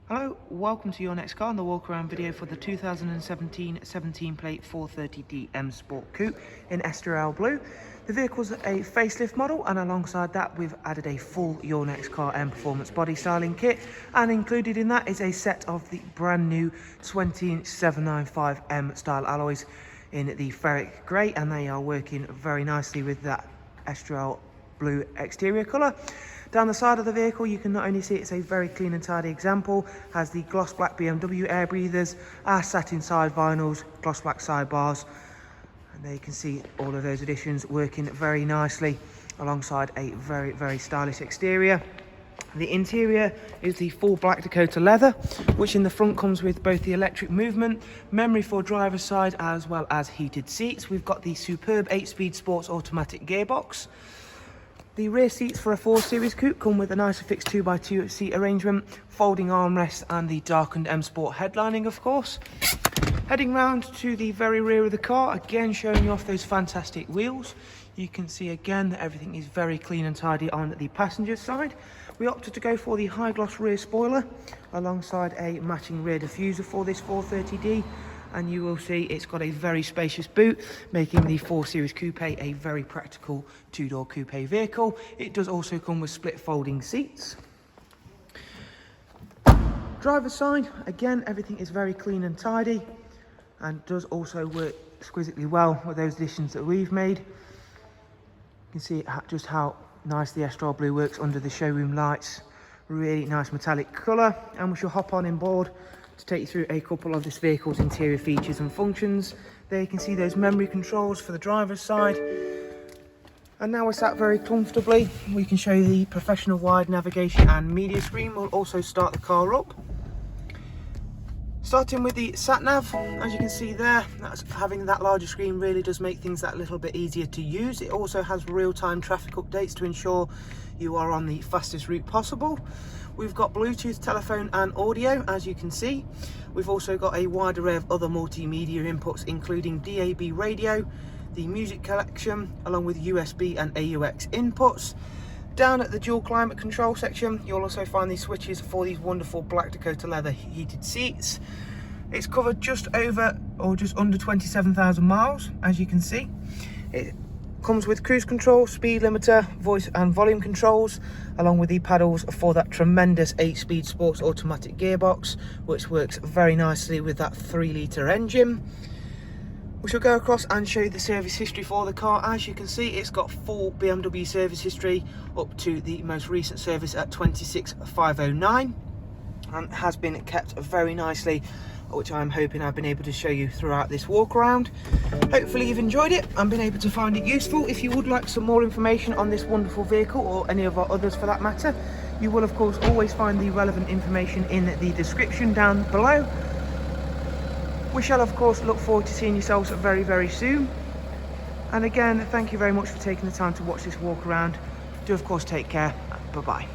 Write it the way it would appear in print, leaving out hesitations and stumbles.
Hello, welcome to your next car and the walk around video for the 2017 17 plate 430D M Sport Coupe in Estoril Blue. The vehicle's a facelift model, and alongside that we've added a full Your Next Car M Performance body styling kit, and included in that is a set of the brand new 20-inch 795M style alloys in the ferric grey, and they are working very nicely with that Estoril Blue exterior colour. Down the side of the vehicle you can not only see it's a very clean and tidy example, has the gloss black BMW air breathers, our satin side vinyls, gloss black sidebars, and there you can see all of those additions working very nicely alongside a very stylish exterior. The interior is the full black Dakota leather, which in the front comes with both the electric movement, memory for driver's side, as well as heated seats. We've got the superb 8-speed sports automatic gearbox. The rear seats for a 4 Series Coupe come with a nice fixed 2x2 seat arrangement, folding armrest, and the darkened M Sport headlining, of course. Heading round to the very rear of the car, again showing you off those fantastic wheels. You can see again that everything is very clean and tidy on the passenger side. We opted to go for the high gloss rear spoiler alongside a matching rear diffuser for this 430D. And you will see it's got a very spacious boot, making the 4 Series Coupe a very practical two-door coupe vehicle. It does also come with split folding seats. Driver's side, again, everything is very clean and tidy, and does also work exquisitely well with those additions that we've made. You can see just how nice the Estoril Blue works under the showroom lights. Really nice metallic colour, and we shall hop on board to take you through a couple of this vehicle's interior features and functions. There you can see those memory controls for the driver's side. And now we're sat very comfortably, we can show you the professional wide navigation and media screen. We'll also start the car up. Starting with the sat nav, as you can see there, having that larger screen really does make things that little bit easier to use. It also has real-time traffic updates to ensure you are on the fastest route possible. We've got Bluetooth, telephone and audio, as you can see. We've also got a wide array of other multimedia inputs, including DAB radio, the music collection, along with USB and AUX inputs. Down at the dual climate control section, you'll also find these switches for these wonderful black Dakota leather heated seats. It's covered just over or just under 27,000 miles, as you can see. It comes with cruise control, speed limiter, voice and volume controls, along with the paddles for that tremendous 8-speed sports automatic gearbox, which works very nicely with that 3-litre engine. We shall go across and show you the service history for the car. As you can see, it's got full BMW service history up to the most recent service at 26509, and has been kept very nicely, which I'm hoping I've been able to show you throughout this walk around. Hopefully you've enjoyed it and been able to find it useful. If you would like some more information on this wonderful vehicle, or any of our others for that matter, you will of course always find the relevant information in the description down below. We shall of course look forward to seeing yourselves very soon. And again, thank you very much for taking the time to watch this walk around. Do of course take care. Bye bye.